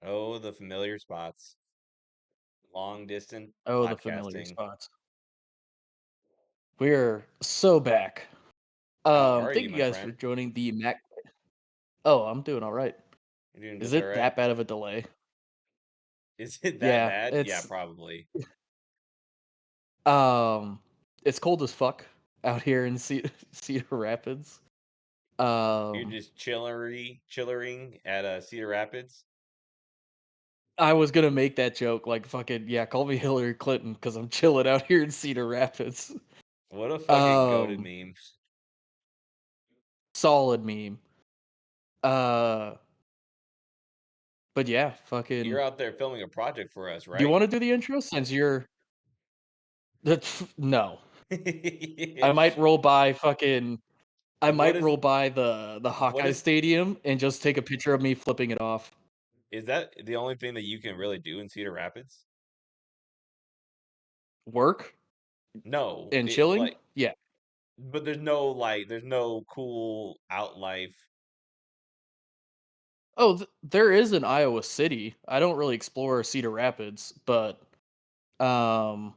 Oh, the familiar spots. Long distance Oh, the familiar podcasting. spots. We're so back. How are Thank you, you my guys for friend? joining the Mac. Oh, I'm doing all right. You doing Is just all it right? that bad of a delay? Is it that Yeah, bad? Yeah, it's probably. um, it's cold as fuck out here in Cedar Rapids. You're Um, just chillering at Cedar Rapids. I was gonna make that joke, like fucking yeah, call me Hillary Clinton because I'm chilling out here in Cedar Rapids. What a fucking goated Um, meme. Solid meme. Uh, but yeah, You're fucking. out there filming a project for us, Do you right? want to do the intro since you're? No. I might roll by fucking I What might is roll by the what Hawkeye is Stadium and just take a picture of me flipping it off. is that the only thing that you can really do in Cedar Rapids? Work No, and it chilling? like Yeah. but there's no cool outlife. Oh, there is in Iowa City. I don't really explore Cedar Rapids, but, um,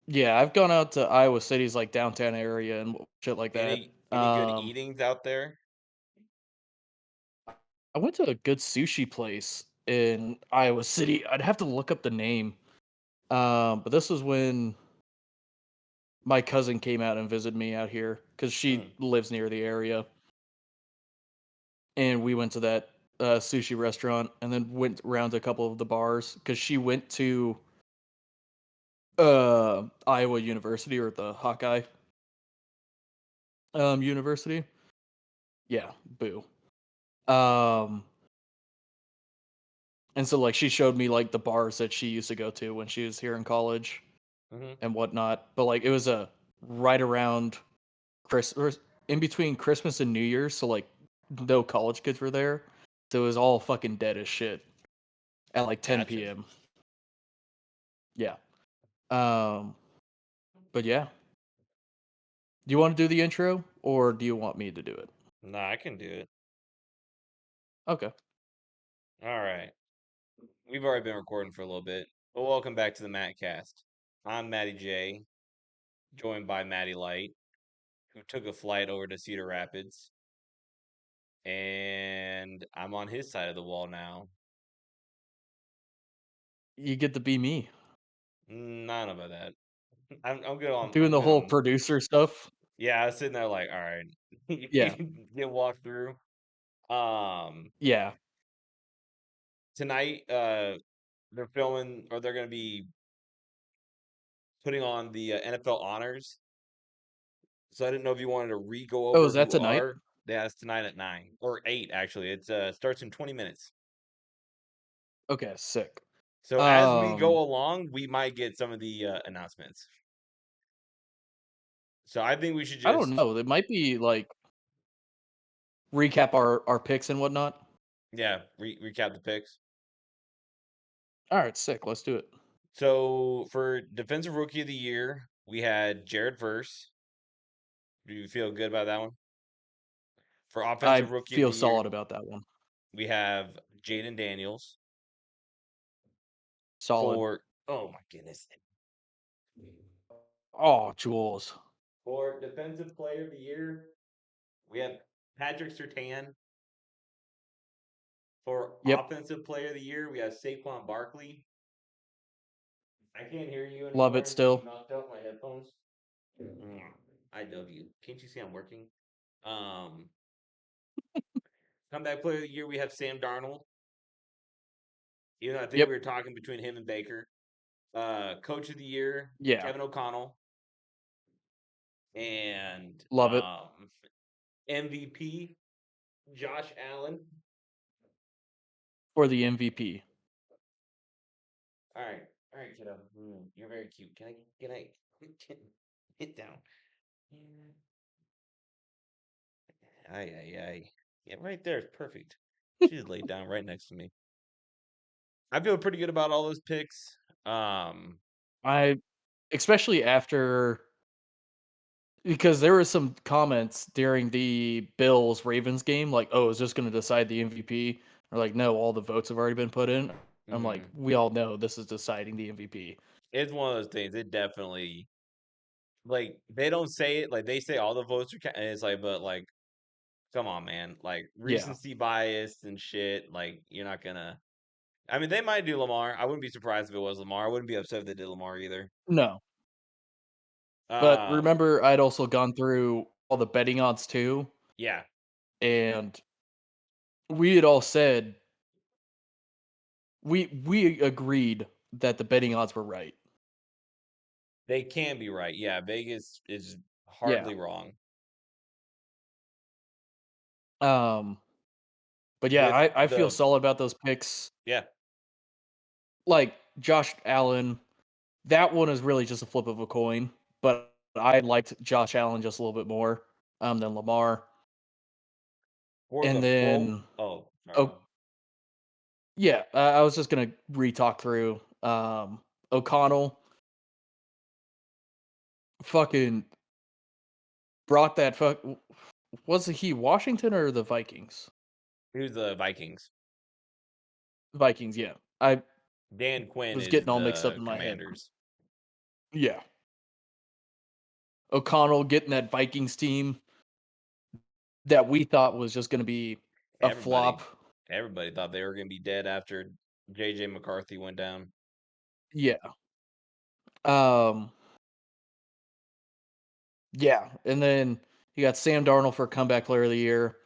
yeah, I've gone out to Iowa City's, like, downtown area and shit like that. Any good eatings out there? I went to a good sushi place in Iowa City. I'd have to look up the name, but this was when my cousin came out and visited me out here because she Mm, lives near the area, and we went to that sushi restaurant, and then went around to a couple of the bars because she went to Iowa University or the Hawkeye University. Yeah, boo. Um, and so like she showed me like the bars that she used to go to when she was here in college mhm. and whatnot. But like it was a right around Christmas, in between Christmas and New Year's, so like no college kids were there, so it was all fucking dead as shit at like Gotcha. 10 p.m. Yeah. Um, but yeah, do you want to do the intro or do you want me to do it? Nah, I can do it. Okay. All right. We've already been recording for a little bit. Well, welcome back to the MattCast. I'm Matty J, joined by Matty Light, who took a flight over to Cedar Rapids, and I'm on his side of the wall now. You get to be me Not about that. I'm good on. doing I'm the good whole on. producer stuff. Yeah, I was sitting there like, all right, Yeah. you get walked through. Um, Yeah. Tonight, they're filming, or they're going to be putting on the NFL honors. So I didn't know if you wanted to re-go Oh, over is that who tonight? are. Yeah, it's tonight at 9 or 8 actually. It's starts in 20 minutes. Okay, sick. So as we Um, go along, we might get some of the announcements. So I think we should I don't just know. It might be like recap our picks and whatnot. yeah, recap the picks. All right, sick. Let's do it. So for defensive rookie of the year, we had Jared Verse. Do you feel good about that one? For offensive I rookie of feel the year, solid about that one. we have Jaden Daniels. Solid. For oh my goodness. Oh, Jules. For defensive player of the year, we have Patrick Surtain. For Yep. offensive player of the year, we have Saquon Barkley. I can't hear you Love it anymore. You still. knocked out my headphones. IW. Can't you see I'm working? Um, Comeback player of the year, we have Sam Darnold. Even though I think we Yep. were talking between him and Baker. Coach of the year, Yeah. Kevin O'Connell. And Love it. MVP, Josh Allen. For the MVP. All right, kiddo. You're very cute. Can I hit down? Ay, ay, ay. Yeah, right there is perfect. She's laid down right next to me. I feel pretty good about all those picks. Um, I especially after because there were some comments during the Bills Ravens game like, "Oh, is this going to decide the MVP?" They're like, "No, all the votes have already been put in." I'm like, Hmm. "We all know this is deciding the MVP." It's one of those things. It definitely like they don't say it like they say all the votes are and it's like, but like, come on, man. Like Yeah. recency bias and shit. Like you're not gonna. I mean, they might do Lamar. I wouldn't be surprised if it was Lamar. I wouldn't be upset if they did Lamar either. No. But Um, remember, I'd also gone through all the betting odds too, yeah, and we had all said we agreed that the betting odds were right. they can be right. Yeah, Vegas is Yeah. hardly wrong Um, but yeah, with I feel the solid about those picks. yeah. Like Josh Allen, that one is really just a flip of a coin, but I liked Josh Allen just a little bit more than Lamar. For And the pro then oh, sorry, go oh ahead. yeah, I was just gonna re-talk through O'Connell fucking brought that was he Washington or the Vikings? Who's the Vikings? Vikings, yeah. I Dan Quinn was is getting all mixed up the in my head. Commanders. Yeah. O'Connell getting that Vikings team that we thought was just gonna be a flop. Everybody everybody thought they were gonna be dead after JJ McCarthy went down. Yeah. Um, yeah, and then you got Sam Darnold for comeback player of the year.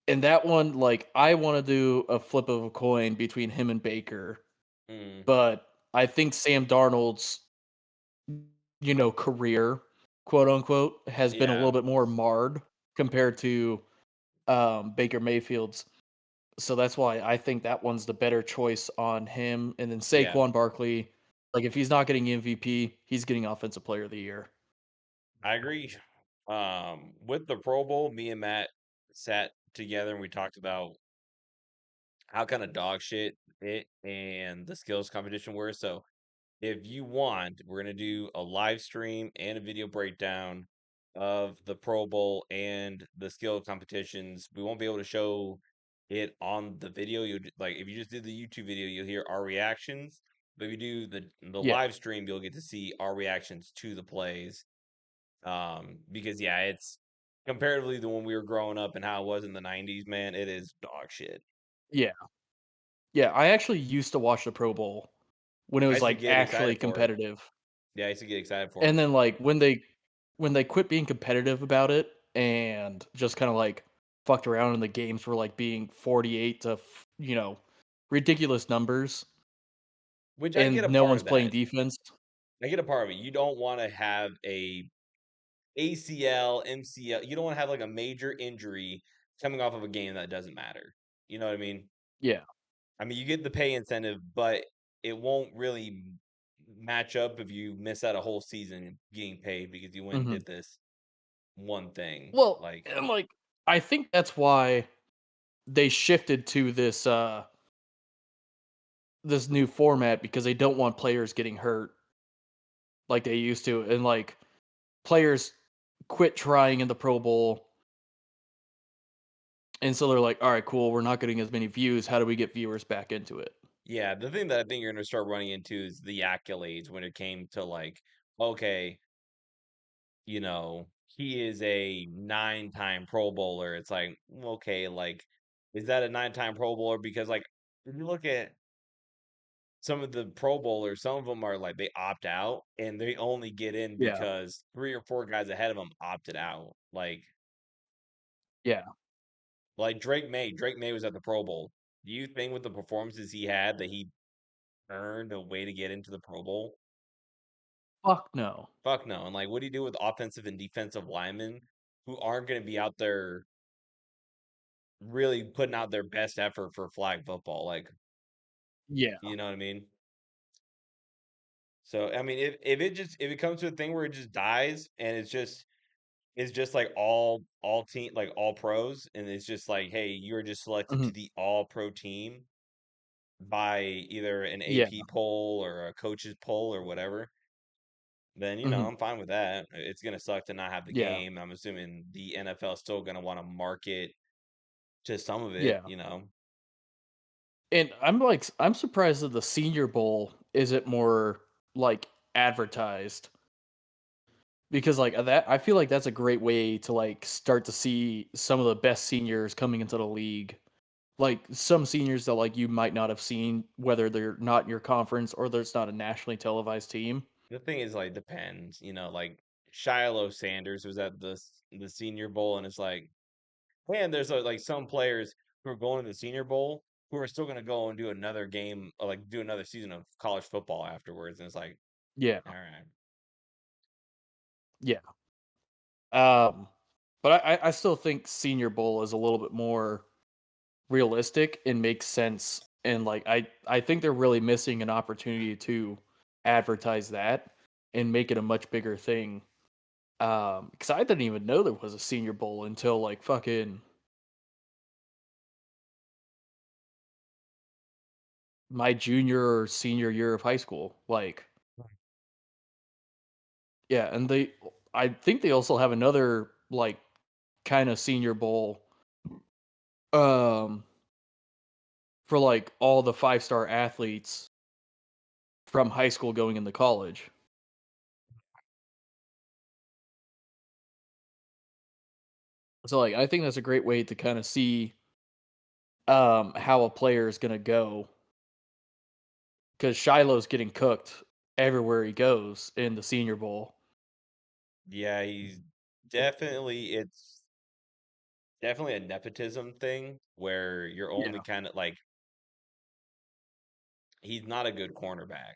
And that one, like, I wanna do a flip of a coin between him and Baker, Mm, but I think Sam Darnold's, career, quote unquote, has been a little yeah, bit more marred compared to Baker Mayfield's. So that's why I think that one's the better choice on him. And then yeah, Saquon Barkley, like if he's not getting MVP, he's getting offensive player of the year. I agree. With the Pro Bowl, me and Matt sat together and we talked about how kind of dog shit it and the skills competition were. So if you want, we're gonna do a live stream and a video breakdown of the Pro Bowl and the skill competitions. We won't be able to show it on the video. Like if you just did the YouTube video, you'll hear our reactions. But if you do the Yeah. live stream, you'll get to see our reactions to the plays. Because yeah, it's comparatively to when we were growing up and how it was in the '90s, man, it is dog shit. Yeah. Yeah. I actually used to watch the Pro Bowl when it I was used to like get actually excited for it. competitive. Yeah, I used to get excited for And it. then like when they quit being competitive about it and just kind of like fucked around and the games were like being 48 to ridiculous numbers Which I get and a no part one's of playing that. defense. I get a part of it. You don't want to have a ACL, MCL. You don't want to have like a major injury coming off of a game that doesn't matter. You know what I mean? Yeah. I mean, you get the pay incentive, but it won't really match up if you miss out a whole season getting paid because you went and Mhm. did this one thing. Well, Like, and, like, I think that's why they shifted to this new format because they don't want players getting hurt like they used to, and, like, players quit trying in the Pro Bowl, and so they're like, "Alright, cool, we're not getting as many views, how do we get viewers back into it?" yeah, the thing that I think you're going to start running into is the accolades when it came to like, okay, he is a 9-time Pro Bowler. It's like, okay, like, is that a 9-time Pro Bowler? Because, like, if you look at some of the Pro Bowlers, some of them are like they opt out and they only get in Yeah, because 3 or 4 guys ahead of them opted out. yeah. Like Drake May. Drake May was at the Pro Bowl. Do you think with the performances he had that he earned a way to get into the Pro Bowl? Fuck no. Fuck no. And like, what do you do with offensive and defensive linemen who aren't going to be out there really putting out their best effort for flag football? Like, Yeah, you know what I mean? So I mean, if it comes to a thing where it just dies and it's just like all team like all pros, and it's just like, hey, you're just selected mhm, to the all pro team by either an yeah, AP poll or a coach's poll or whatever, then mhm, I'm fine with that. It's gonna suck to not have the yeah, game. I'm assuming the NFL is still gonna want to market to some of it, Yeah. you know. And I'm surprised that the Senior Bowl isn't more, like, advertised because, like, that I feel like that's a great way to, like, start to see some of the best seniors coming into the league. Like, some seniors that, like, you might not have seen, whether they're not in your conference or there's not a nationally televised team. The thing is, like, depends, you know, like Shiloh Sanders was at the Senior Bowl, and it's like, man, there's like some players who are going to the Senior Bowl who are still going to go and do another game, or like do another season of college football afterwards, and it's like, Yeah, all right, yeah. Um, but I still think Senior Bowl is a little bit more realistic and makes sense, and, like, I think they're really missing an opportunity to advertise that and make it a much bigger thing. Because I didn't even know there was a Senior Bowl until, like, fucking my junior or senior year of high school, like, yeah, and I think they also have another, like, kinda Senior Bowl, um, for, like, all the five-star athletes from high school going into college. So, like, I think that's a great way to kinda see, how a player is gonna go because Shiloh's getting cooked everywhere he goes in the Senior Bowl. yeah, he's it's definitely a nepotism thing where you're only Yeah, kind of like he's not a good cornerback,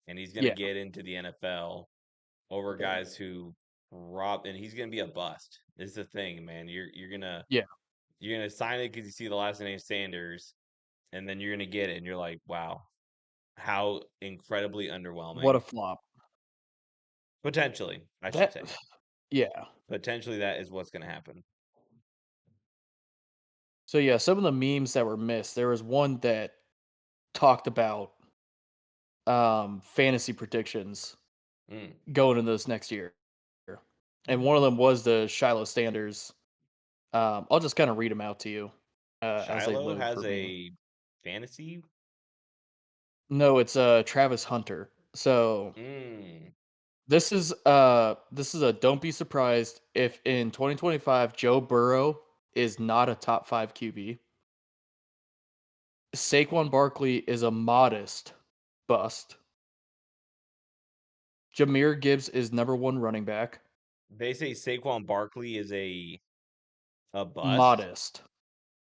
and he's going to yeah, get into the NFL over guys who rob, and he's going to be a bust. This is the thing, man. yeah. You're gonna sign it because you see the last name Sanders, and then you're gonna get it, and you're like, wow, how incredibly What a underwhelming. flop. Potentially, I should That say. yeah. Potentially, that is what's gonna happen. So, yeah, some of the memes that were missed, there was one that talked about, fantasy predictions Mm. going into this next year, and one of them was the Shiloh Standers. I'll just kinda read them out to you, as they Shiloh load has for me. a fantasy. No, it's, Travis Hunter. So, Mm. this is a don't be surprised if in 2025 Joe Burrow is not a top 5 QB. Saquon Barkley is a modest bust. Jahmyr Gibbs is number 1 running back. They say Saquon Barkley is a bust. Modest.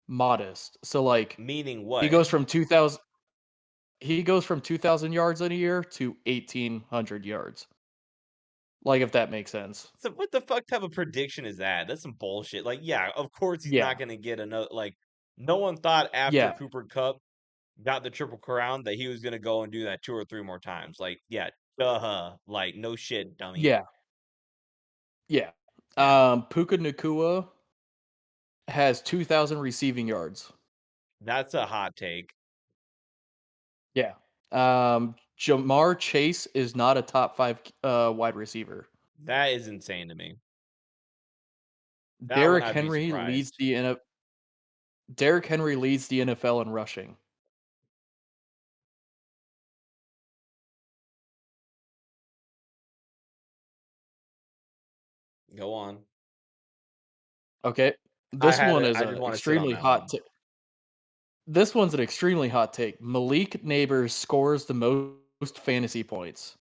Modest. So, like, Meaning he what? goes from 2,000 yards in a year to 1,800 yards. Like, if that makes sense. So what the fuck type of prediction is that? That's some bullshit. Like, yeah, of course he's Yeah. not gonna get another. Like, no one thought after Yeah. Cooper Cup got the triple crown that he was gonna go and do that 2 or 3 more times. Like, yeah, duh. Like, no shit, dummy. Yeah. Yeah. Yeah. Puka Nacua has 2,000 receiving yards. That's a hot take. Yeah. Jamar Chase is not a top 5, wide receiver. That is insane to me. That one Derrick I'd be Henry leads surprised. the NF Derrick Henry leads the NFL in rushing. Go on. Okay. This one is I a just wanna sit on extremely that hot one. ta This one's an extremely hot take. Malik Neighbors scores the most fantasy points.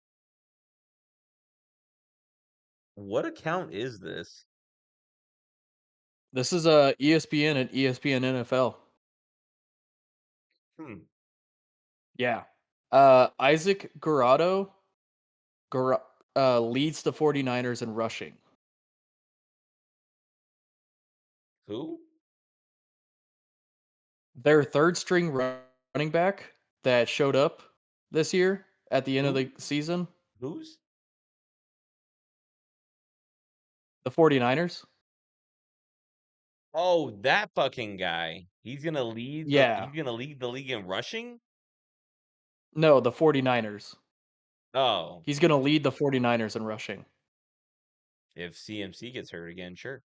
What account is this? This is, ESPN and ESPN NFL. Hmm. Yeah. Isaac Guerrero Guer leads the 49ers in rushing. Who? Their 3rd string running back that showed up this year at the end of the Who? season, Who's? the 49ers. Oh, that fucking guy. Yeah. He's gonna lead the league in rushing? No, the 49ers. Oh, He's gonna lead the 49ers in rushing. if CMC gets hurt again, sure.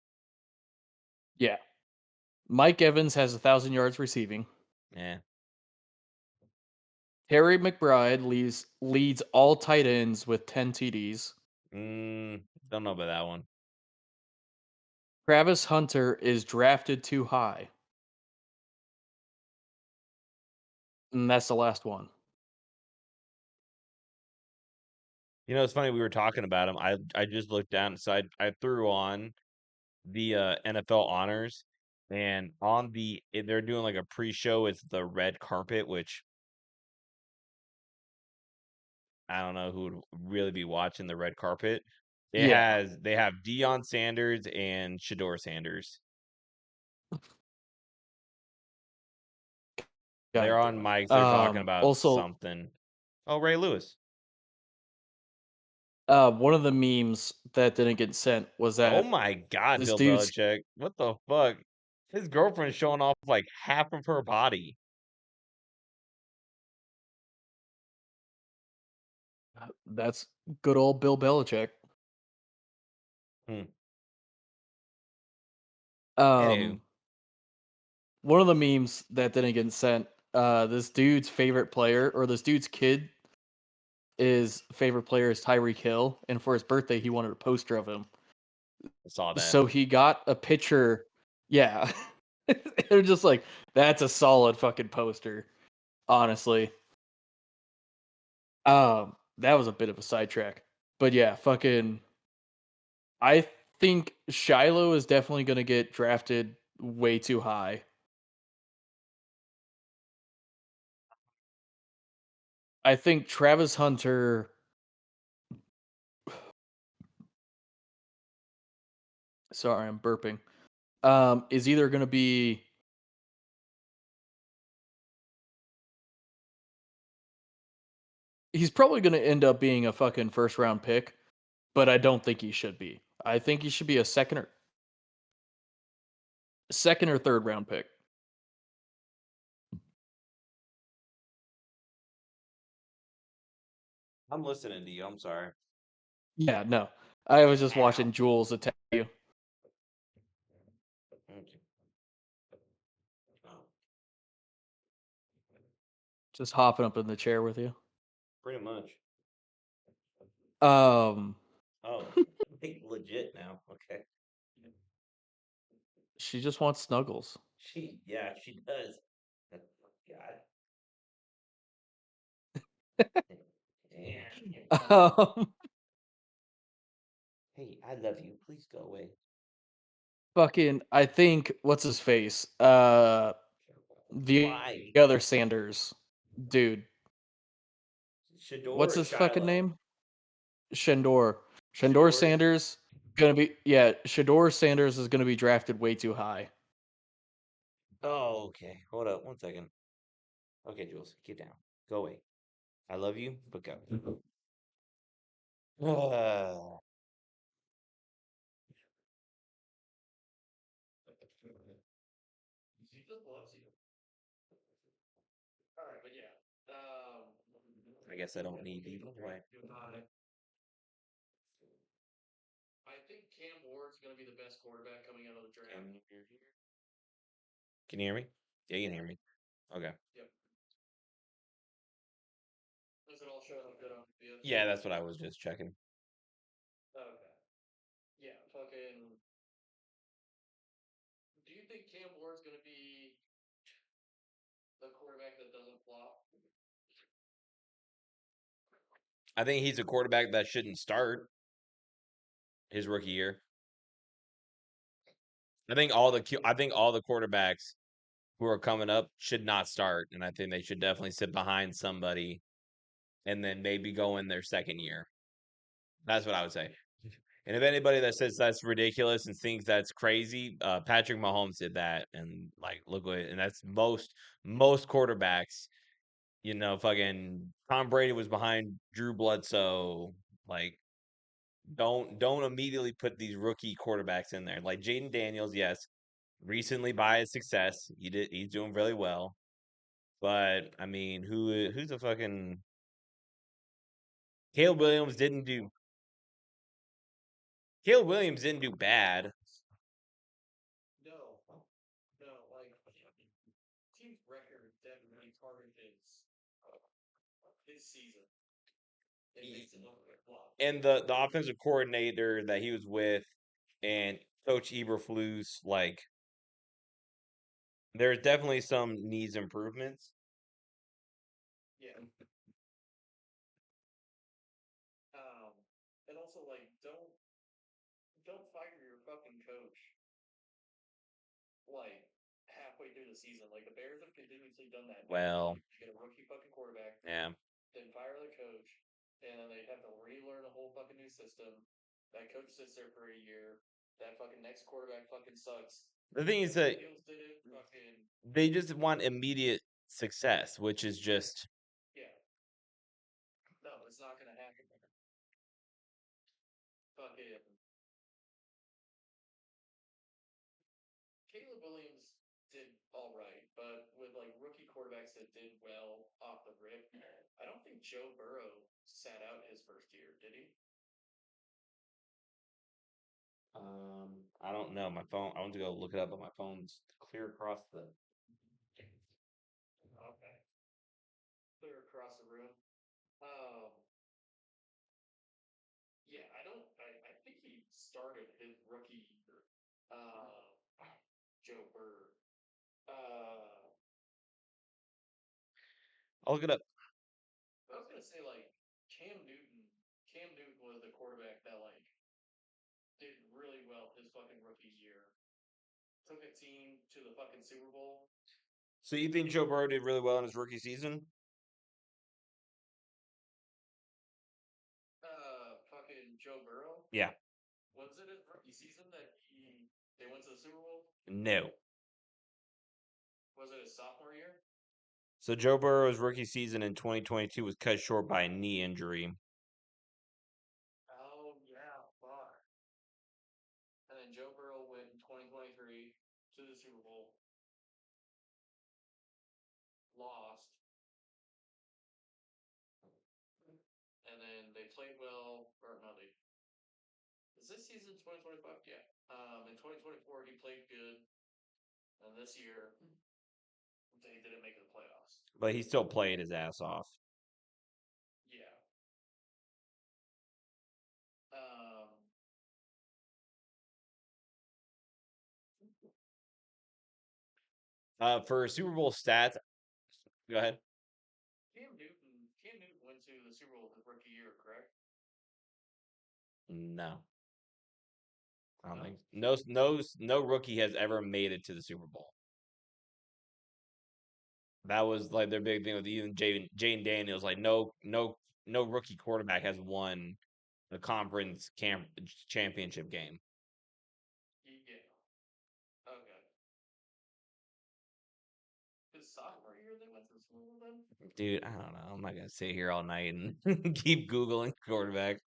Yeah. Mike Evans has 1,000 yards receiving. Yeah. Harry McBride leads all tight ends with 10 TDs. Don't know about that one. Travis Hunter is drafted too high. And that's the last one. It's funny we were talking about him. I just looked down, so I threw on the NFL honors, and they're doing like a pre-show. It's the red carpet, which I don't know who would really be watching the red carpet. Yeah, They have Deion Sanders and Shador Sanders. They're got on you. mics. They're talking about Also, something. Oh, Ray Lewis. one of the memes that didn't get sent was Oh that my God, this Bill dude's Belichick. What the fuck? His girlfriend's showing off like half of her body. that's good old Bill Belichick. Hmm. Anywho, Um, one of the memes that didn't get sent, this dude's favorite player or this dude's kid is favorite player is Tyreek Hill, and for his birthday he wanted a poster of him. I saw that. So he got a picture. Yeah. They're just like, that's a solid fucking poster, honestly. That was a bit of a sidetrack. But yeah, fucking I think Shiloh is definitely gonna get drafted way too high. I think Travis Hunter, sorry, I'm burping. Is either gonna be he's probably gonna end up being a fucking first round pick, but I don't think he should be. I think he should be a second or third round pick. I'm listening to you. I'm sorry. Yeah, no. I was just Ow. watching Jules attack you, Okay. Oh, just hopping up in the chair with you. pretty much. Um, Oh, like legit now. Okay. she just wants snuggles. Yeah, she does. God. Yeah. Um, Hey, I love you. Please go away. fucking, I think what's his face? The Why? other Sanders dude. Shador What's or his fucking Shiloh? name? Shandor. Shandor Shador is. Sanders gonna be yeah. Shador Sanders is gonna be drafted way too high. Oh, okay. Hold up 1 second. Okay, Jules, get down. Go away. I love you, but go. Ah. She just loves you. All right, but yeah. I guess I don't need you. Anyway. I think Cam Ward's going to be the best quarterback coming out of the draft. Can you hear me? Yeah, you can hear me. Okay. Yep. Does it all show up good on video? Yeah, that's what I was just checking. Okay. Yeah, fucking. Do you think Cam Ward's going to be the quarterback that doesn't flop? I think he's a quarterback that shouldn't start his rookie year. I think all the quarterbacks who are coming up should not start, and I think they should definitely sit behind somebody and then maybe go in their second year. That's what I would say. And if anybody that says that's ridiculous and thinks that's crazy, Patrick Mahomes did that, and like look what, and that's most quarterbacks. Fucking Tom Brady was behind Drew Bledsoe. Like, don't immediately put these rookie quarterbacks in there. Like Jaden Daniels, yes, recently by his success, he's doing really well. But I mean, who's a fucking Caleb Williams didn't do bad. team's record definitely targeted his season. It makes it look like a flop. And the offensive coordinator that he was with and Coach Eberflus, like there's definitely some needs improvements. Yeah. And also like don't fire your fucking coach like halfway through the season. Like the Bears have continuously done that. Well, You get a rookie fucking quarterback, yeah. then fire the coach, and then they have to relearn a whole fucking new system. That coach sits there for a year. That fucking next quarterback fucking sucks. The thing is that Fields did it. Fucking they just want immediate success, which is just yeah. No, it's not gonna happen. Fucking Caleb Williams did all right, but with like rookie quarterbacks that did well off the rip, I don't think Joe Burrow sat out his first year, did he? I don't know. My phone. I want to go look it up, but my phone's clear across the. Okay. Clear across the room. Um, yeah, I think he started his rookie year. Joe Burrow. Uh, I'll look it up. I was gonna say like Cam Newton. Cam Newton was the quarterback that like did really well his fucking rookie year. Took a team to the fucking Super Bowl. So you think Joe Burrow did really well in his rookie season? Fucking Joe Burrow. Yeah. Was it his rookie season that they went to the Super Bowl? No. Was it his sophomore year? So Joe Burrow's rookie season in 2022 was cut short by a knee injury. Oh yeah, fuck. And then Joe Burrow went in 2023 to the Super Bowl. Lost. And then they played well, or no, they. Is this season 2025? Yeah. In 2024 he played good, and this year they didn't make the playoffs. But he still played his ass off. Yeah. Um. For Super Bowl stats, go ahead. Cam Newton went to the Super Bowl his rookie year, correct? No, I don't No. think no rookie has ever made it to the Super Bowl. That was like their big thing with even Jane Daniels. Like no rookie quarterback has won the conference championship game. Yeah. Okay. His sophomore year they went to the Super Bowl then? Dude, I don't know. I'm not gonna sit here all night and keep googling quarterback.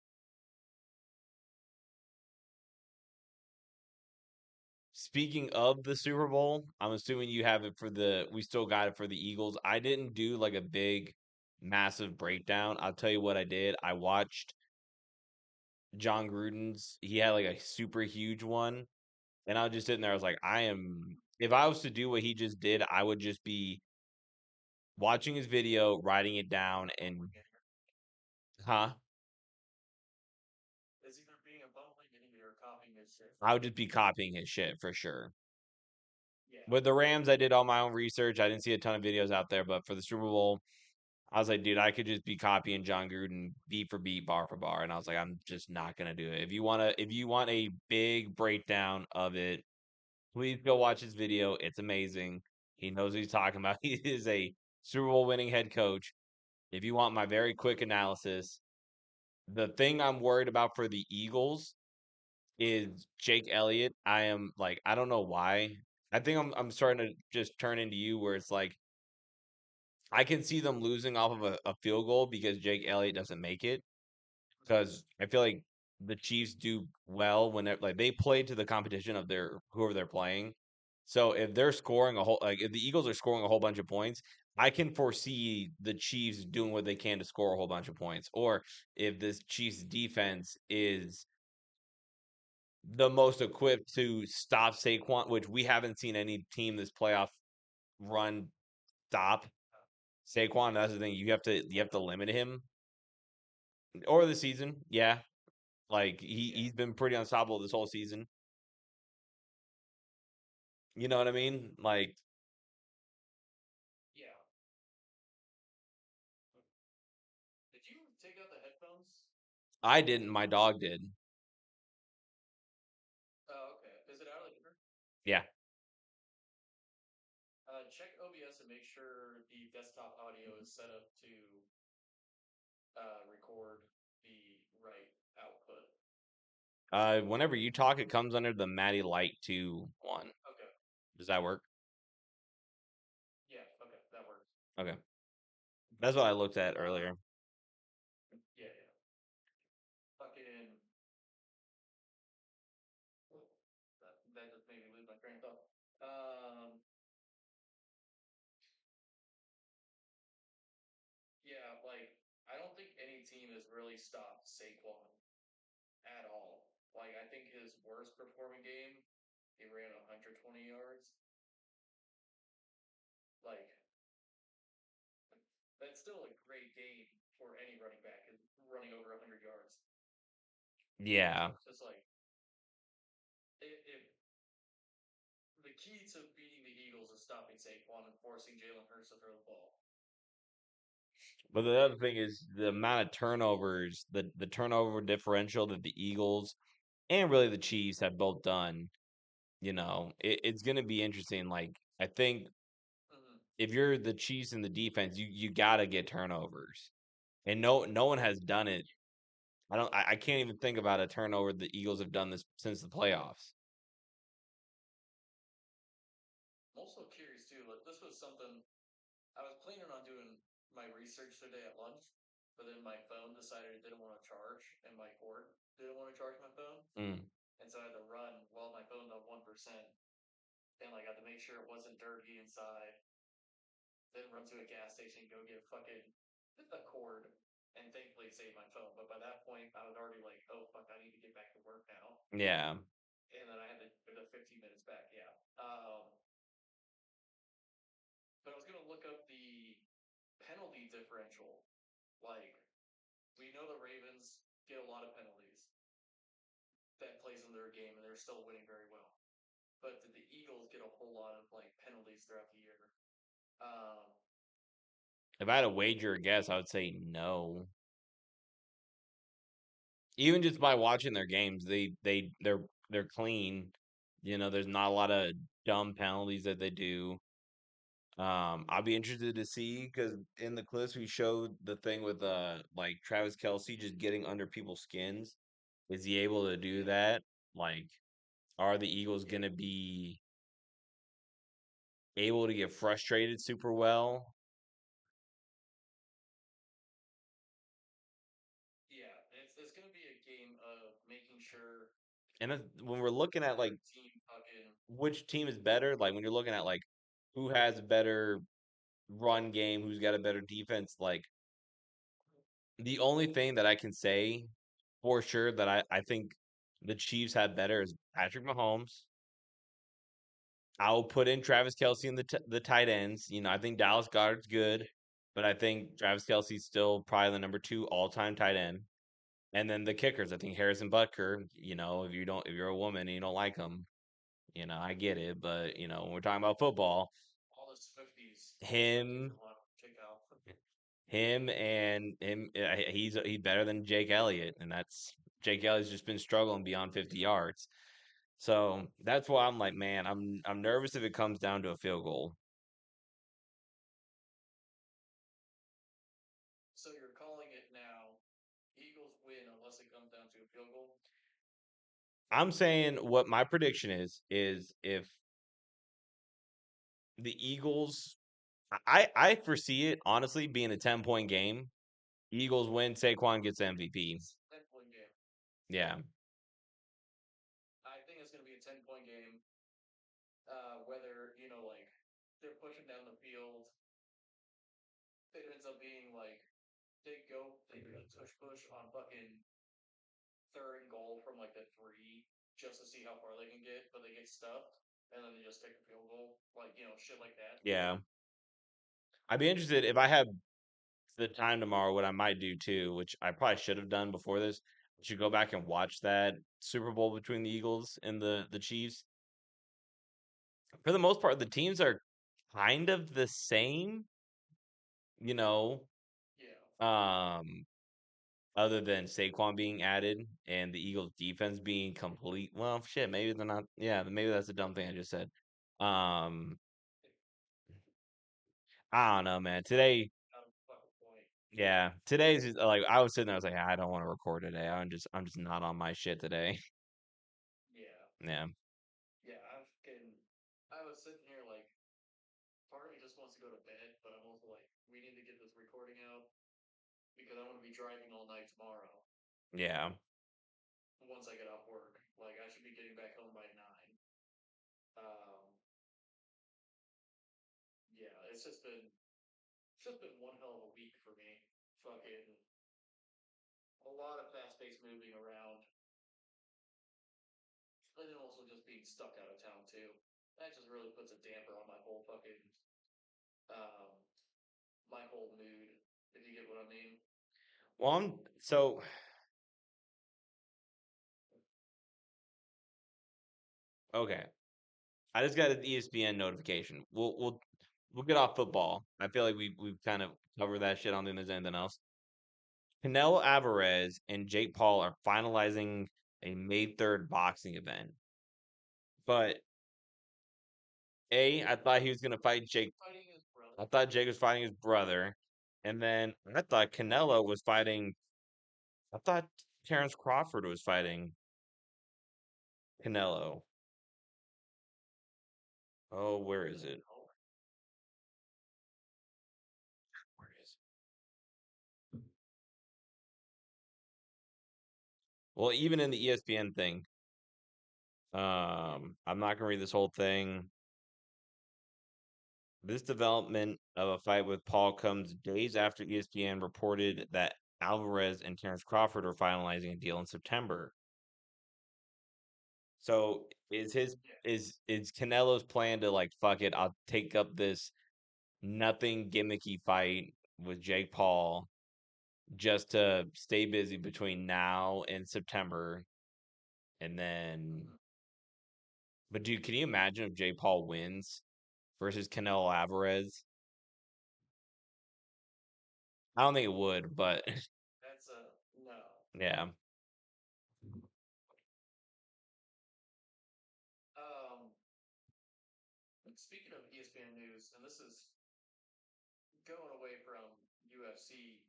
Speaking of the Super Bowl, I'm assuming you have it for we still got it for the Eagles. I didn't do like a big, massive breakdown. I'll tell you what I did. I watched John Gruden's, he had like a super huge one. And I was just sitting there. I was like, if I was to do what he just did, I would just be watching his video, writing it down, and, huh? Is either being a bumbling idiot or copying his shit. I would just be copying his shit for sure. Yeah. With the Rams, I did all my own research. I didn't see a ton of videos out there, but for the Super Bowl, I was like, dude, I could just be copying John Gruden beat for beat, bar for bar, and I was like, I'm just not gonna do it. If you want a big breakdown of it, please go watch his video. It's amazing. He knows what he's talking about. He is a Super Bowl winning head coach. If you want my very quick analysis, the thing I'm worried about for the Eagles is Jake Elliott. I am like, I don't know why. I think I'm starting to just turn into you where it's like I can see them losing off of a field goal because Jake Elliott doesn't make it. Because I feel like the Chiefs do well when they play to the competition of their whoever they're playing. So if they're scoring if the Eagles are scoring a whole bunch of points, I can foresee the Chiefs doing what they can to score a whole bunch of points. Or if this Chiefs defense is the most equipped to stop Saquon, which we haven't seen any team this playoff run stop Saquon. That's the thing. You have to limit him or the season. Yeah, like he's been pretty unstoppable this whole season. You know what I mean? Like Yeah. Did you take out the headphones? I didn't. My dog did. Oh, okay. Is it out of the computer? Yeah. Check OBS and make sure the desktop audio is set up to record the right output. Whenever you talk, it comes under the Matty Light 2 one. Okay. Does that work? Yeah. Okay. That works. Okay. That's what I looked at earlier. Yeah. Yeah. Fucking. That just made me lose my train of thought. Yeah, like I don't think any team has really stopped Saquon at all. Like I think his worst performing game, he ran 120 yards. Like that's still a great game for any running back, running over 100 yards. Yeah. So it's just like if the key to beating the Eagles is stopping Saquon and forcing Jalen Hurts to throw the ball. But the other thing is the amount of turnovers, the turnover differential that the Eagles and really the Chiefs have both done. It's going to be interesting. Like I think Mm-hmm. if you're the Chiefs in the defense, you got to get turnovers, and no one has done it. I can't even think about a turnover the Eagles have done this since the playoffs. I'm also curious too. Like this was something I was planning on doing my research today at lunch, but then my phone decided it didn't want to charge, and my cord didn't want to charge my phone, Mm, and so I had to run while my phone's on 1%, and like I had to make sure it wasn't dirty inside. Then run to a gas station, go get fucking a cord, and thankfully save my phone. But by that point, I was already like, oh fuck, I need to get back to work now, yeah. and then I had to go to 15 minutes back. Yeah. But I was gonna look up the penalty differential. Like we know the Ravens get a lot of penalties that plays in their game, and they're still winning very well. But did the Eagles get a whole lot of like penalties throughout the year? Um, If I had to wager a guess, I would say no. Even just by watching their games, they're clean. There's not a lot of dumb penalties that they do. I'll be interested to see because in the clips we showed the thing with like Travis Kelsey just getting under people's skins. Is he able to do yeah, that? Like, are the Eagles yeah, gonna be able to get frustrated super well? yeah. It's gonna be a game of making sure And when we're looking at like neither team fucking which team is better, like when you're looking at like who has a better run game, who's got a better defense, like the only thing that I can say for sure that I think the Chiefs had better is Patrick Mahomes. I'll put in Travis Kelsey in the tight ends. I think Dallas Goedert's good, but I think Travis Kelsey's still probably the number 2 all-time tight end. And then the kickers, I think Harrison Butker. If you're a woman and you don't like him, I get it. But when we're talking about football, all the Swifties him, will want to check out. he's better than Jake Elliott, and that's Jake Elliott's just been struggling beyond 50 yards. So that's why I'm like, man, I'm nervous if it comes down to a field goal. So you're calling it now. Eagles win unless it comes down to a field goal. I'm saying what my prediction is if the Eagles, I foresee it honestly being a 10-point game. Eagles win, Saquon gets MVP. 10-point game. Yeah, I think it's going to be a 10-point game. Whether like they're pushing down the field, it ends up being like they do the tush push on fucking third and goal from like the 3 just to see how far they can get, but they get stuffed and then they just take a field goal, like shit like that. yeah. I'd be interested if I have the time tomorrow. What I might do too, which I probably should have done before this, I should go back and watch that Super Bowl between the Eagles and the Chiefs. For the most part, the teams are kind of the same, you know. Yeah. Um, Other than Saquon being added and the Eagles defense being complete. Well, shit, maybe they're not. Yeah, maybe that's a dumb thing I just said. Um, I don't know, man. Today, Fucking point. yeah, today's like I was sitting there. I was like, I don't want to record today. I'm just not on my shit today. Yeah. Yeah, Yeah. I was sitting here like, part of me just wants to go to bed, but I'm also like, we need to get this recording out because I'm going to be driving all night tomorrow yeah. once I get off work. Like, I should be getting back home by 9. Um, yeah, it's just been one hell of a week for me. Fucking a lot of fast paced moving around, and then also just being stuck out of town too. That just really puts a damper on um my whole mood. If you get what I mean. Well, so okay. I just got an ESPN notification. We'll get off football. I feel like we've kind of covered that shit. I don't think there's anything else. Canelo Alvarez and Jake Paul are finalizing a May 3rd boxing event. But I thought he was gonna fight Jake. Fighting his I brother. thought Jake was fighting his brother, and then I thought Canelo was fighting. I thought Terrence Crawford was fighting Canelo. Oh, where is it? Where is it? Well, even in the ESPN thing, I'm not gonna read this whole thing. This development of a fight with Paul comes days after ESPN reported that Alvarez and Terrence Crawford are finalizing a deal in September. So Yeah. is Canelo's plan to like fuck it? I'll take up this nothing gimmicky fight with Jake Paul just to stay busy between now and September, and then. Mm-hmm. But dude, can you imagine if Jake Paul wins versus Canelo Alvarez? I don't think it would, but That's a no. yeah. Um, Speaking of ESPN news, and this is going away from UFC.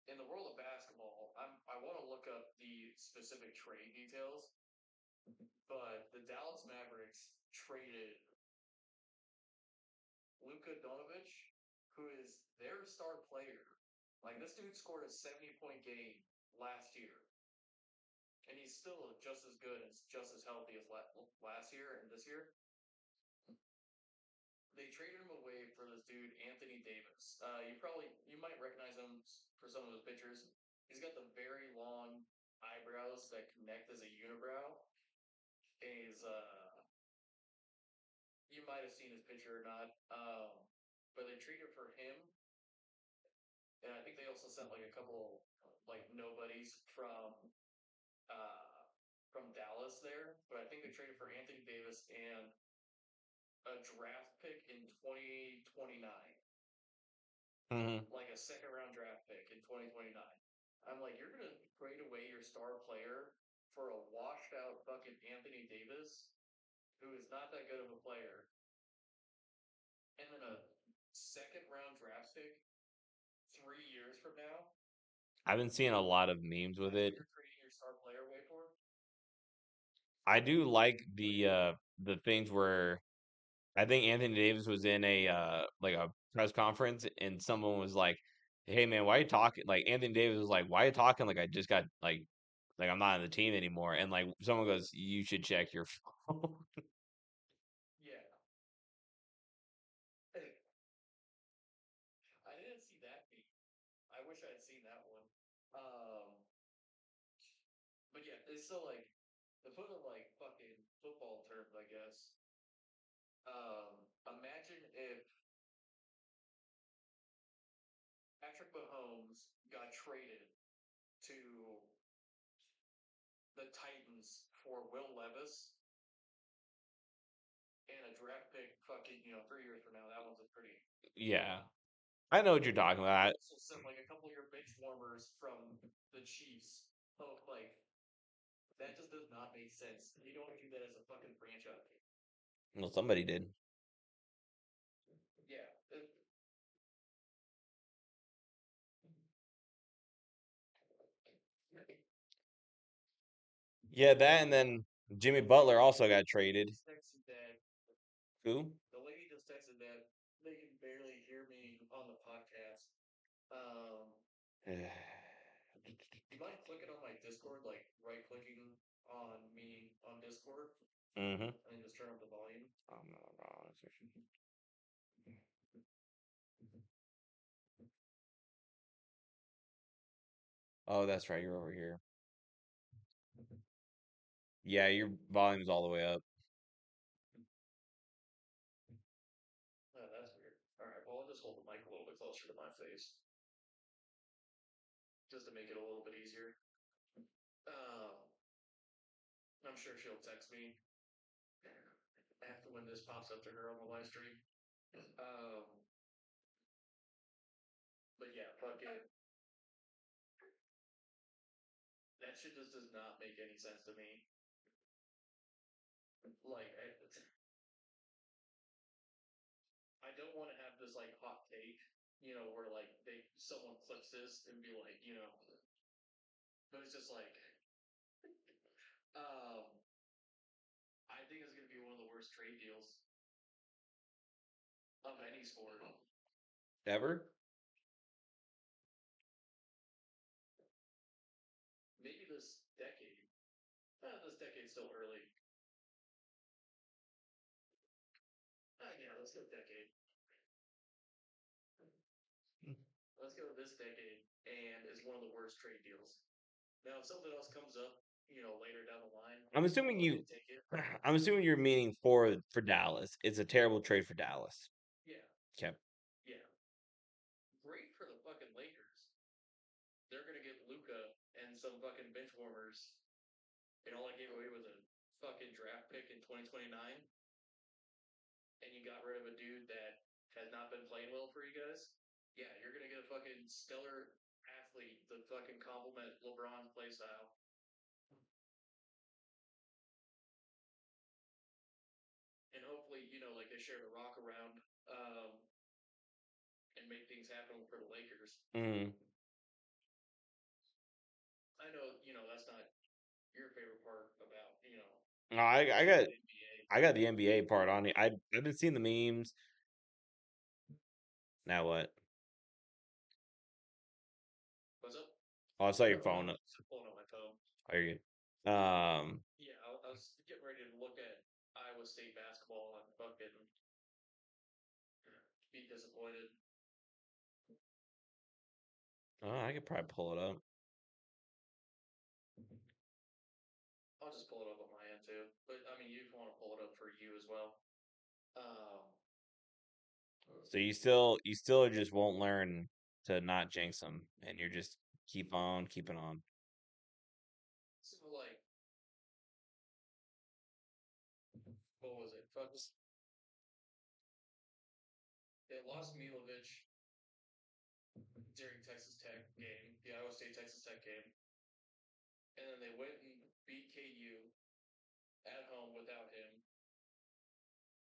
In the world of basketball, I want to look up the specific trade details, but the Dallas Mavericks traded Luka Doncic, who is their star player. Like, this dude scored a 70-point game last year, and he's still just as good and just as healthy as last year and this year. They traded him away for this dude Anthony Davis. You might recognize him for some of his pictures. He's got the very long eyebrows that connect as a unibrow. He's You might have seen his picture or not. But they traded for him, and I think they also sent like a couple like nobodies uh from Dallas there. But I think they traded for Anthony Davis and a draft pick in 2029. Hmm. Like a second round draft pick in 2029. I'm like, you're gonna trade away your star player for a washed out fucking Anthony Davis, who is not that good of a player, and then a second round draft pick 3 years from now. I've been seeing a lot of memes with That's what it. you're trading your star player away for? I do like the things where I think Anthony Davis was in a like a press conference and someone was like, "Hey man, why are you talking?" Like Anthony Davis was like, "Why are you talking like I just got like I'm not on the team anymore?" And like someone goes, "You should check your phone." Yeah. I didn't see that meme. I wish I had seen that one. But yeah, it's still like the put of like fucking football terms, I guess. Imagine if traded to the Titans for Will Levis and a draft pick. Fucking 3 years from now, that one's a pretty. Yeah, I know what you're talking about. Also sent like a couple of your bench warmers from the Chiefs. Oh, like that just does not make sense. You don't do that as a fucking franchise. Well, somebody did. Yeah. Yeah, that and then Jimmy Butler also got traded. Texted that Who? the lady just texted that they can barely hear me on the podcast. You mind clicking on my Discord, like right clicking on me on Discord, Mm-hmm. and just turn up the volume? Oh, that's right. You're over here. Yeah, your volume's all the way up. Oh, that's weird. All right, well, I'll just hold the mic a little bit closer to my face, just to make it a little bit easier. I'm sure she'll text me after when this pops up to her on the live stream. But yeah, fuck it. That shit just does not make any sense to me. Like, I don't want to have this like hot take, where like someone clips this and be like, but it's just like, I think it's gonna be one of the worst trade deals of any sport. Ever? Maybe this decade. This decade's still early. Yeah, let's go decade. Let's go this decade, and it's one of the worst trade deals. Now, if something else comes up, later down the line, I'm assuming you. take it. I'm assuming you're meaning for Dallas. It's a terrible trade for Dallas. Yeah. Okay. Yeah. Great for the fucking Lakers. They're gonna get Luka and some fucking bench warmers, and all I gave away was a fucking draft pick in 2029, and you got rid of a dude that has not been playing well for you guys. Yeah, you're gonna get a fucking stellar athlete to fucking complement LeBron's play style. And hopefully, like they share the rock around, and make things happen for the Lakers. Mm. I know, that's not your favorite part about, No, I got the NBA part on it. I've been seeing the memes. Now what? What's up? Oh, I saw your phone. I'm pulling up my phone. Oh, you're good. Yeah, I was getting ready to look at Iowa State basketball and fucking be disappointed. Oh, I could probably pull it up. I'll just pull it up on my end too. But I mean, you want to pull it up for you as well. So you still just won't learn to not jinx them, and you're just keep on keeping on. So like, what was it? Fuck. They lost Milovic during Texas Tech game, the Iowa State Texas Tech game, and then they went and beat KU at home without him.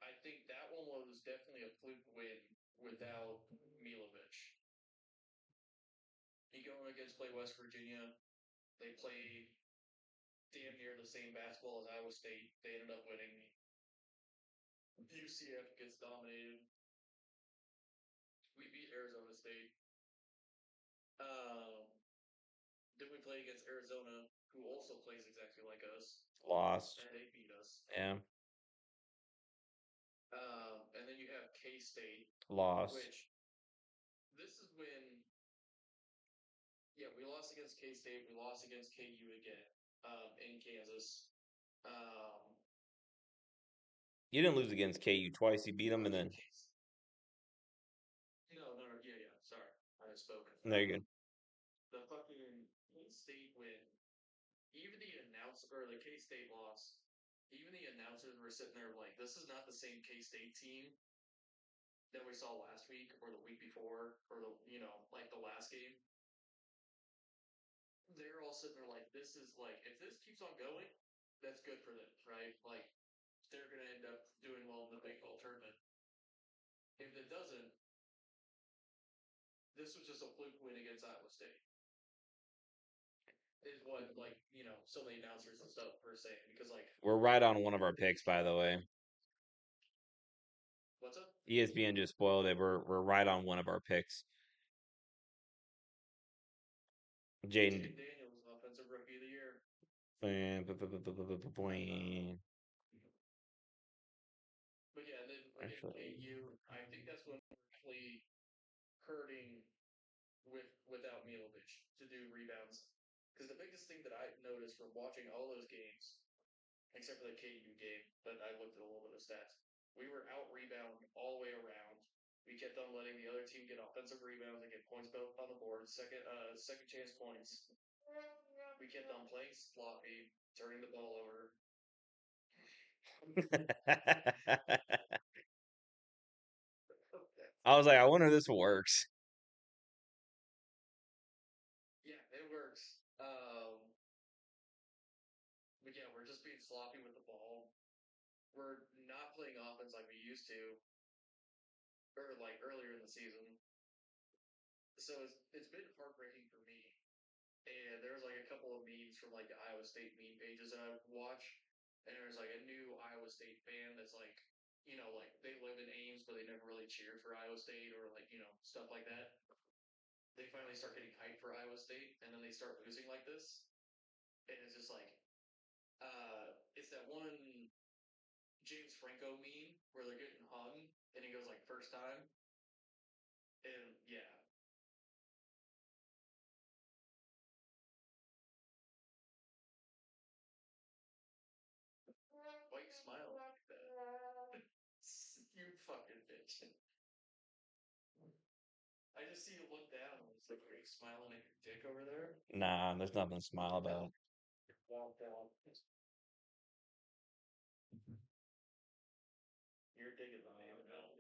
I think that one was definitely a fluke win without Milovic. You go against West Virginia, they play damn near the same basketball as Iowa State. They ended up winning. UCF gets dominated. We beat Arizona State. Then we play against Arizona, who also plays exactly like us. Lost. And they beat us. Yeah. And then you have K State. Lost. Which this is when, yeah, we lost against K State. We lost against KU again, in Kansas. You didn't lose against KU twice. You beat them, and then No. Yeah. Sorry, I spoke. no, you're good. The or the K State loss, even the announcers were sitting there like, "This is not the same K State team that we saw last week or the week before or like the last game." They're all sitting there like, "This is like, if this keeps on going, that's good for them, right? Like, they're gonna end up doing well in the Big 12 tournament. If it doesn't, this was just a fluke win against Iowa State." Is what some of the announcers and stuff were saying because We're right on one of our picks, by the way. what's up? ESPN just spoiled it. We're right on one of our picks. Jaden Daniels, offensive rookie of the year. But yeah, then against KU, I think that's when we're actually hurting without Milovic to do rebounds. Because the biggest thing that I noticed from watching all those games, except for the KU game, but I looked at a little bit of stats, we were out rebounding all the way around. We kept on letting the other team get offensive rebounds and get points built on the board, second chance points. We kept on playing sloppy, turning the ball over. I was like, I wonder if this works. Yeah, it works. But yeah, we're just being sloppy with the ball. We're not playing offense like we used to, or like earlier in the season. So it's been heartbreaking for me. And there's like a couple of memes from like the Iowa State meme pages that I watch, and there's like a new Iowa State fan that's like, like they live in Ames, but they never really cheered for Iowa State or like stuff like that. They finally start getting hyped for Iowa State, and then they start losing like this, and it's just like, it's that one James Franco meme where they're getting hung, and he goes like first time, and yeah. Why you smile like that? You fucking bitch. I just see you look down. It's like, are you smiling at your dick over there? Nah, there's nothing to smile about. Your dick is the name of it.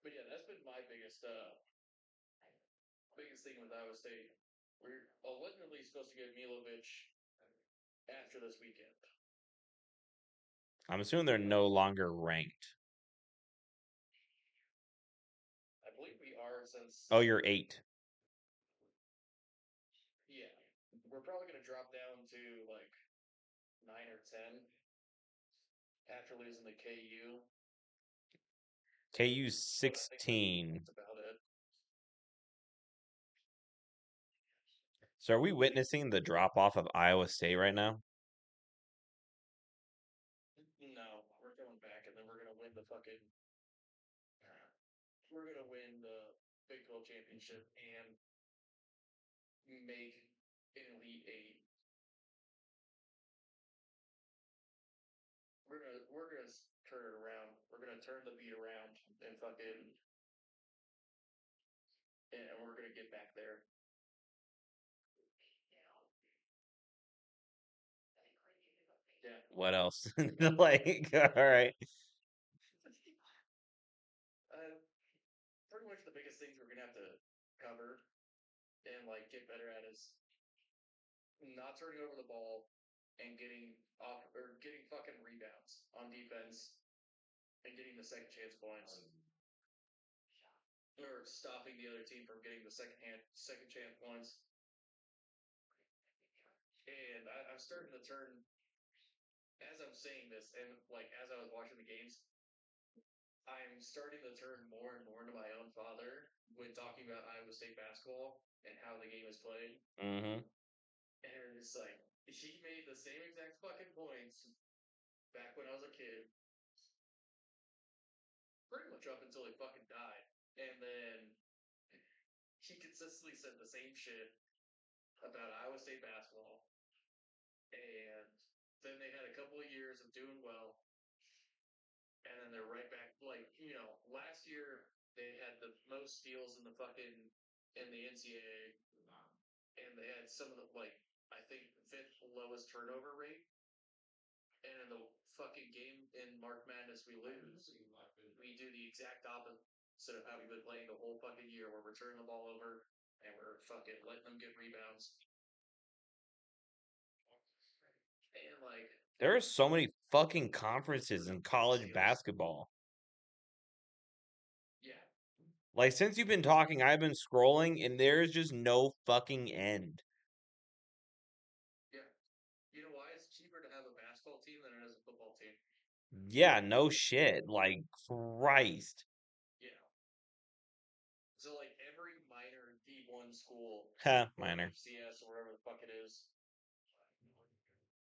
But yeah, that's been my biggest thing with Iowa State. We're allegedly supposed to get Milovic after this weekend. I'm assuming they're no longer ranked. I believe we are since. Oh, you're 8. Yeah, we're probably gonna drop down to like 9 or 10 after losing to KU. KU's 16. That's about it. So are we witnessing the drop off of Iowa State right now? No, we're going back, and then we're gonna win the fucking. We're gonna win the Big 12 championship and make an Elite Eight. We're gonna turn it around. We're gonna turn the beat around and fucking, and we're gonna get back there. Yeah. What else? Like, all right. Pretty much the biggest things we're gonna have to cover and like get better at is not turning over the ball and getting off or getting fucking rebounds on defense and getting the second chance points or stopping the other team from getting the second chance points. And I'm starting to turn as I'm saying this and like as I was watching the games, I'm starting to turn more and more into my own father when talking about Iowa State basketball and how the game is played. Mm-hmm. And it's like he made the same exact fucking points back when I was a kid, pretty much up until he fucking died. And then he consistently said the same shit about Iowa State basketball. And then they had a couple of years of doing well. And then they're right back. Like, last year they had the most steals in the NCAA. and they had some of the I think fifth lowest turnover rate. And in the fucking game in March Madness, we lose. We do the exact opposite of how we've been playing the whole fucking year, where we're turning the ball over and we're fucking letting them get rebounds. And There are so many fucking conferences in college basketball. yeah, Like, since you've been talking, I've been scrolling, and there's just no fucking end. yeah. You know why it's cheaper to have a basketball team than it is a football team? Yeah, no shit. Like, Christ. Yeah. So every minor D1 school Huh, or minor. FCS or whatever the fuck it is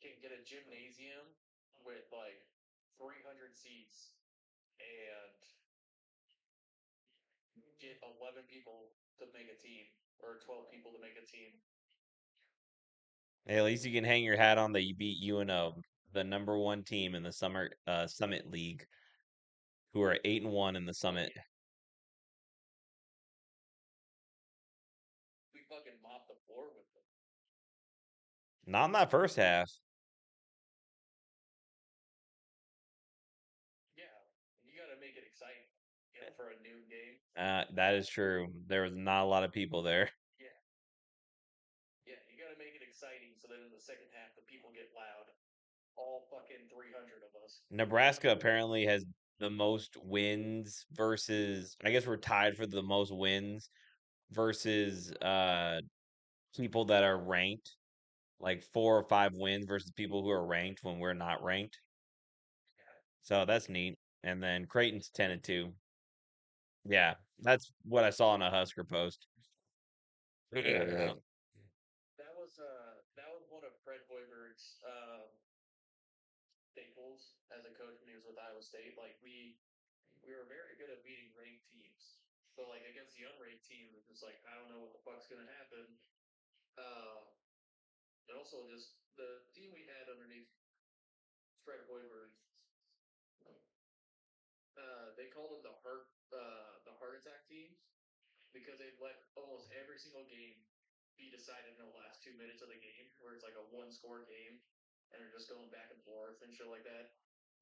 can get a gymnasium with 300 seats and get 11 people to make a team or 12 people to make a team. Hey, at least you can hang your hat on that you beat UNO, the number one team in the summer Summit League, who are 8-1 in the Summit. We fucking mopped the floor with them. Not in that first half. Yeah, you got to make it exciting, for a noon game. That is true. There was not a lot of people there. Yeah, yeah, you got to make it exciting so that in the second half the people get loud. All fucking 300 of us. Nebraska apparently has the most wins versus, I guess we're tied for the most wins versus people that are ranked. Like 4 or 5 wins versus people who are ranked when we're not ranked. So that's neat. And then Creighton's 10-2. Yeah, that's what I saw on a Husker post. Yeah. That was one of Fred Hoiberg's staples as a coach when he was with Iowa State. We were very good at beating ranked teams. So against the unranked team, it was I don't know what the fuck's gonna happen. And also just the team we had underneath Fred Hoiberg, they called them the heart attack teams because they'd let almost every single game be decided in the last 2 minutes of the game, where it's a one-score game, and they're just going back and forth and shit like that.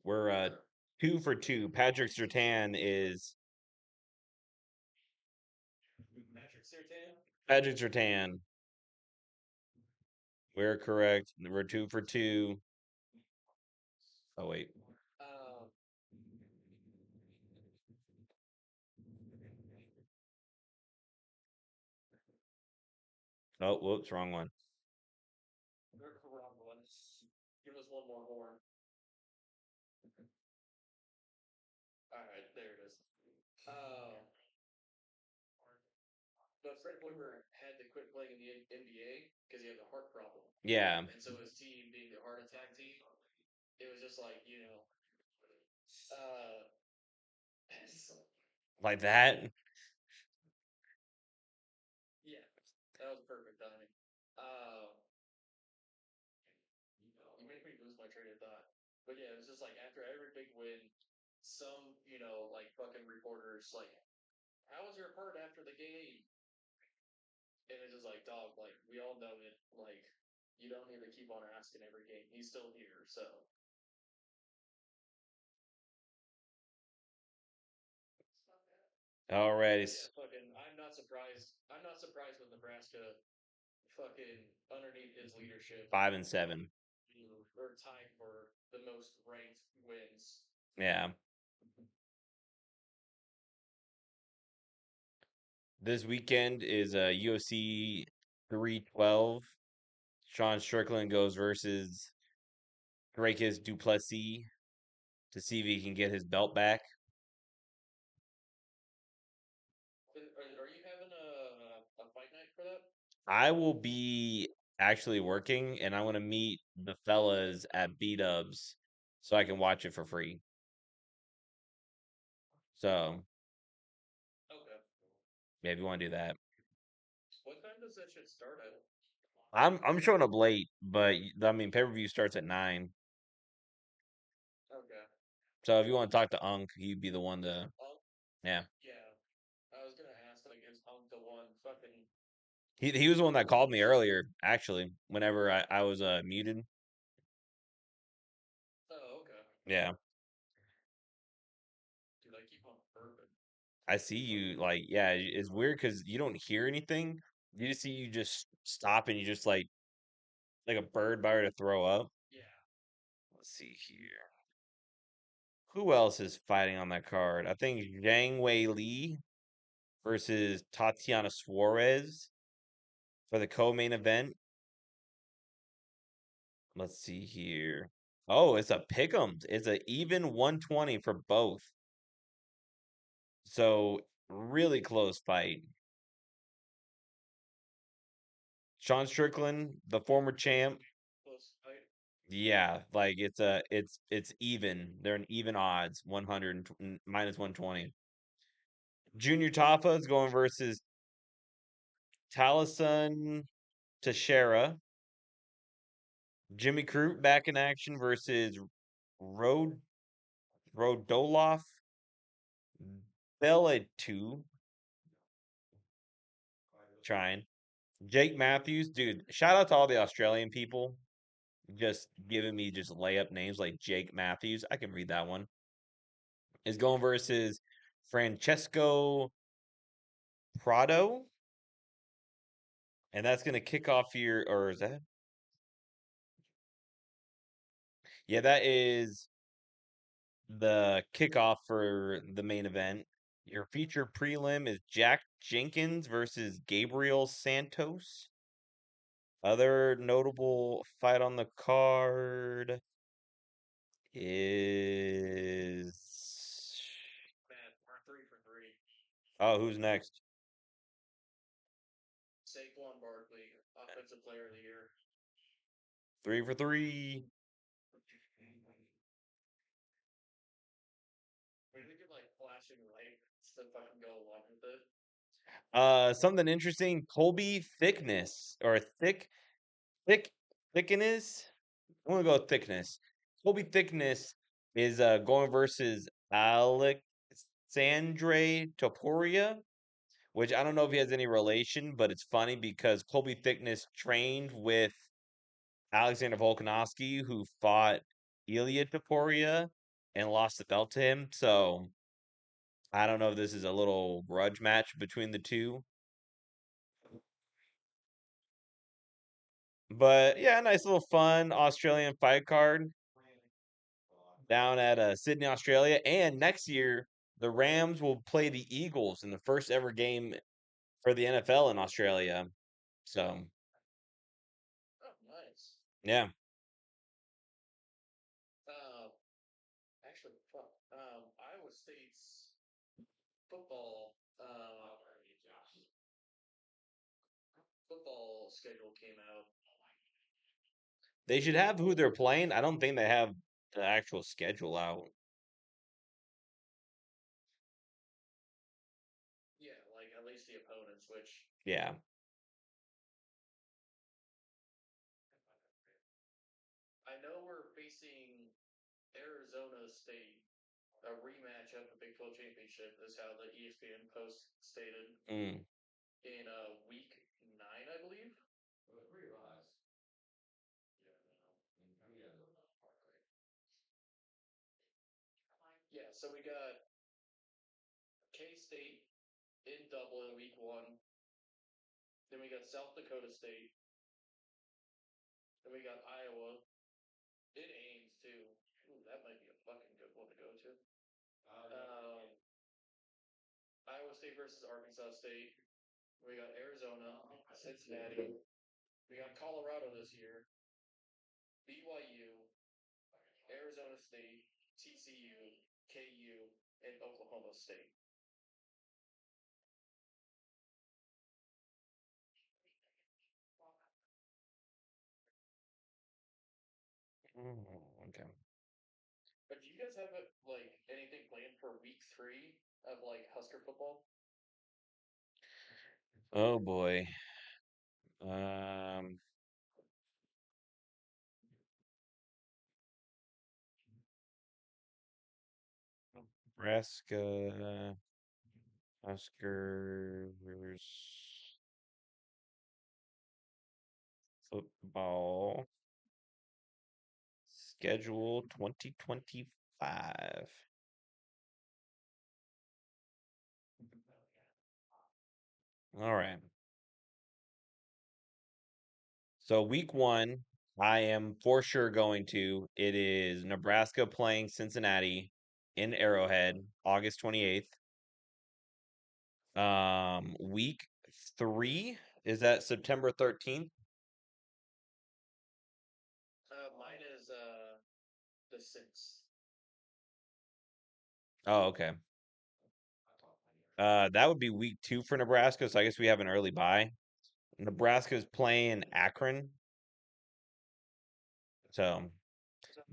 We're 2 for 2. Patrick Surtain is Patrick Sertan. Patrick Surtain. We're correct. We're 2 for 2. Oh wait. Um, Oh, whoops, wrong one. wrong one. Give us one more horn. All right, there it is. But Fred Hoiberg had to quit playing in the NBA because he had a heart problem. Yeah. And so his team, being the heart attack team, it was just uh, Like that. yeah, that was perfect timing. You made me lose my train of thought. But yeah, it was just after every big win, some, fucking reporters, how was your heart after the game? And it's just dog, we all know it. You don't need to keep on asking every game. He's still here, so. Alrighty. Yeah, fucking, I'm not surprised. I'm not surprised with Nebraska fucking underneath his leadership. 5-7. We're tied for the most ranked wins. Yeah. This weekend is UFC 312. Sean Strickland goes versus Dracus Duplessis to see if he can get his belt back. Are you having a fight night for that? I will be actually working, and I'm gonna meet the fellas at B Dubs so I can watch it for free. So Okay. yeah, if you want to do that, What time does that shit start at? I'm showing up late, but I mean pay-per-view starts at 9. Okay. So if you want to talk to Unk, he'd be the one to. Oh, Yeah. yeah. I was gonna ask, is Punk the one fucking He was the one that called me earlier, actually, whenever I was muted. Oh, okay. Yeah. Dude, I keep on burping. I see you like yeah, it's weird because you don't hear anything. You just see you just stop and you just like a bird about to throw up. Yeah. Let's see here. Who else is fighting on that card? I think Zhang Wei Li versus Tatiana Suarez for the co-main event. Let's see here. Oh, it's a pick'em. It's a even 120 for both. So really close fight. Sean Strickland, the former champ. Close fight. Yeah, like it's even. They're an even odds, 100 minus 120. Junior Tafa is going versus Taliesin Teixeira. Jimmy Crute back in action versus Rod Rodoloff Bellatu. Trying. Jake Matthews, dude. Shout out to all the Australian people just giving me just layup names like Jake Matthews. I can read that one. Is going versus Francesco Prado. And that's going to kick off your, or is that? Yeah, that is the kickoff for the main event. Your feature prelim is Jack Jenkins versus Gabriel Santos. Other notable fight on the card is. Man, we're 3 for 3. Oh, who's next? Saquon Barkley, Offensive Player of the Year. 3 for 3. We need to get like flashing lights to fucking go along with it. Something interesting. Colby Thickness or thick thickness. I'm gonna go with thickness. Colby Thickness is going versus Alexandre Topuria, which I don't know if he has any relation, but it's funny because Colby Thickness trained with Alexander Volkanovski, who fought Ilya Topuria and lost the belt to him. So I don't know if this is a little grudge match between the two. But yeah, nice little fun Australian fight card down at Sydney, Australia. And next year, the Rams will play the Eagles in the first ever game for the NFL in Australia. So Oh, nice. yeah, Um, actually, fuck. Iowa State's football football schedule came out. they should have who they're playing. I don't think they have the actual schedule out. Yeah, like at least the opponents, which Yeah. I know we're facing Arizona State, a rematch of the Big 12 championship, is how the ESPN post stated Mm. in week 9, I believe. Yeah, so we got K State in Dublin week 1. Then we got South Dakota State. Then we got Iowa in Ames too. Ooh, that might be a fucking good one to go to. Iowa State versus Arkansas State. We got Arizona, Cincinnati. We got Colorado this year. BYU, Arizona State, TCU, KU, and Oklahoma State. Okay. But do you guys have like anything planned for week 3 of like Husker football? Oh boy. Um, Nebraska, Huskers. Football schedule 2025. All right. So week 1, I am for sure going to. It is Nebraska playing Cincinnati in Arrowhead, August 28th. Week 3 is that September 13th? Mine is the 6th. Oh, okay. That would be week 2 for Nebraska, so I guess we have an early bye. Nebraska's playing Akron. So,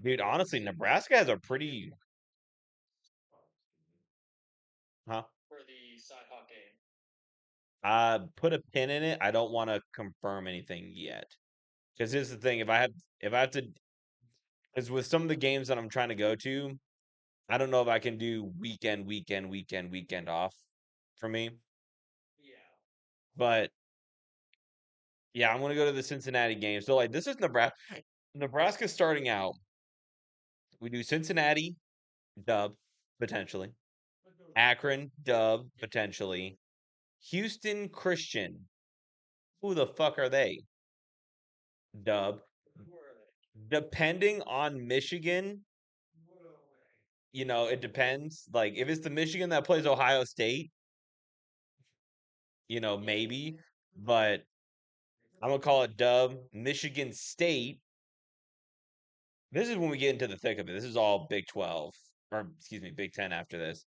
dude, honestly, Nebraska has a pretty, huh? For the Cyhawk game. Put a pin in it. I don't want to confirm anything yet. Because here's the thing, if I have to, because with some of the games that I'm trying to go to, I don't know if I can do weekend off for me. Yeah. But yeah, I'm gonna go to the Cincinnati game. So like this is Nebraska. Nebraska starting out. We do Cincinnati, dub, potentially. Akron, dub, potentially. Houston Christian. Who the fuck are they? Dub. Who are they? Depending on Michigan, it depends. Like if it's the Michigan that plays Ohio State, maybe. But I'm gonna call it dub. Michigan State. This is when we get into the thick of it. This is all Big 12. Or excuse me, Big 10 after this.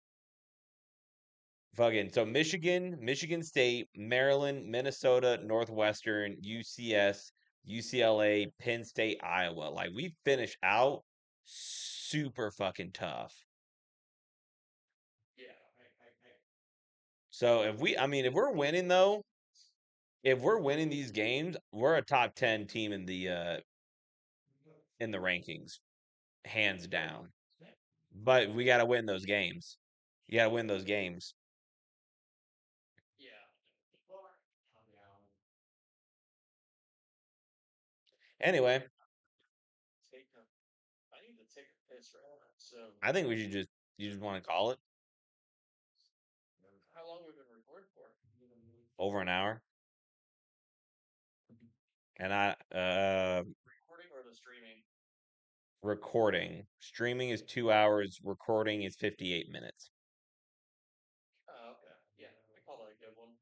Fucking so Michigan State, Maryland, Minnesota, Northwestern, UCS, UCLA, Penn State, Iowa. Like we finish out super fucking tough. Yeah. So if we're winning though, if we're winning these games, we're a top 10 team in the rankings, hands down. But we got to win those games. You got to win those games. Yeah. Anyway, Take a, I need to take a piss right now. So, I think we should you just want to call it how long have we been recording for? over an hour. And Recording or the streaming? recording. Streaming is 2 hours, recording is 58 minutes. Oh, okay. Yeah, I call that a good one.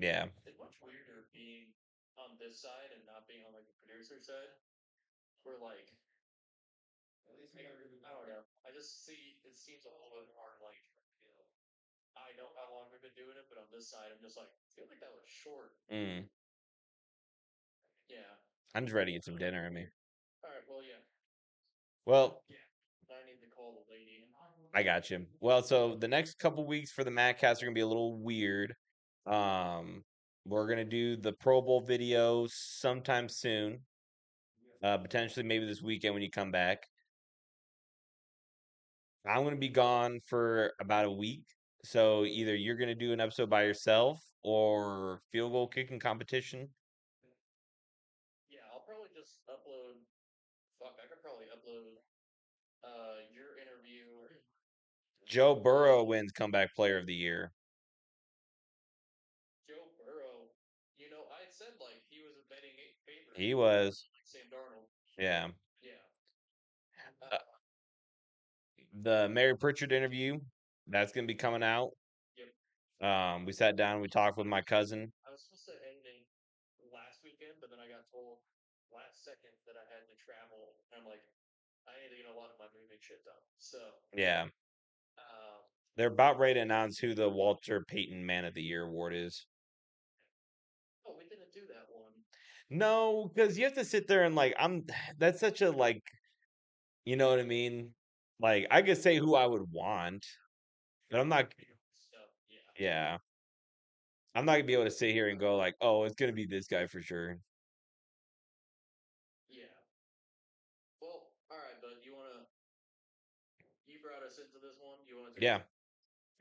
Yeah. It's much weirder being on this side and not being on like the producer side. Where like I don't know. I just see it seems a little bit hard. Like I know how long we've been doing it, but on this side, I'm just like I feel like that was short. Mm. Yeah. I'm just ready to get some dinner in me. All right. Well, yeah. Well, Yeah. I need to call the lady. I got you. Well, so the next couple weeks for the MattCast are gonna be a little weird. We're gonna do the Pro Bowl video sometime soon. Potentially maybe this weekend when you come back. I'm gonna be gone for about a week. So either you're gonna do an episode by yourself or field goal kicking competition. Yeah, I'll probably just upload. Fuck, I could probably upload your interview. Joe Burrow wins comeback player of the year. Joe Burrow. You know, I said like he was a betting favorite. He was. Like Sam Darnold. Yeah. Yeah. Uh, the Mary Pritchard interview, that's gonna be coming out. Yep. We sat down, we talked with my cousin. I was supposed to end it last weekend, but then I got told last second that I had to travel. And I'm like, I need to get a lot of my moving shit done. So, Yeah. um, They're about ready to announce who the Walter Payton Man of the Year award is. oh, we didn't do that one. No, because you have to sit there and like that's such a like you know what I mean? Like I could say who I would want, but I'm not Stuff. Yeah. yeah. I'm not gonna be able to sit here and go like, oh, it's gonna be this guy for sure. Yeah. Well, all right, bud. You brought us into this one. You want to take Yeah.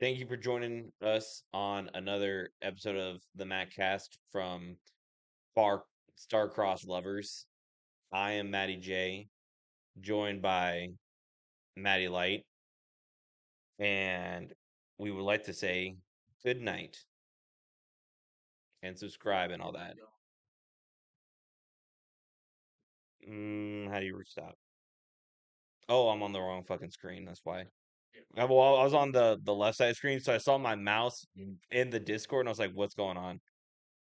Thank you for joining us on another episode of the MattCast from far star-crossed lovers. I am Matty J, joined by Matty Light, and we would like to say good night and subscribe and all that. How do you restop? Oh, I'm on the wrong fucking screen. That's why. Well, I was on the left side screen, so I saw my mouse in the Discord, and I was like, "What's going on?"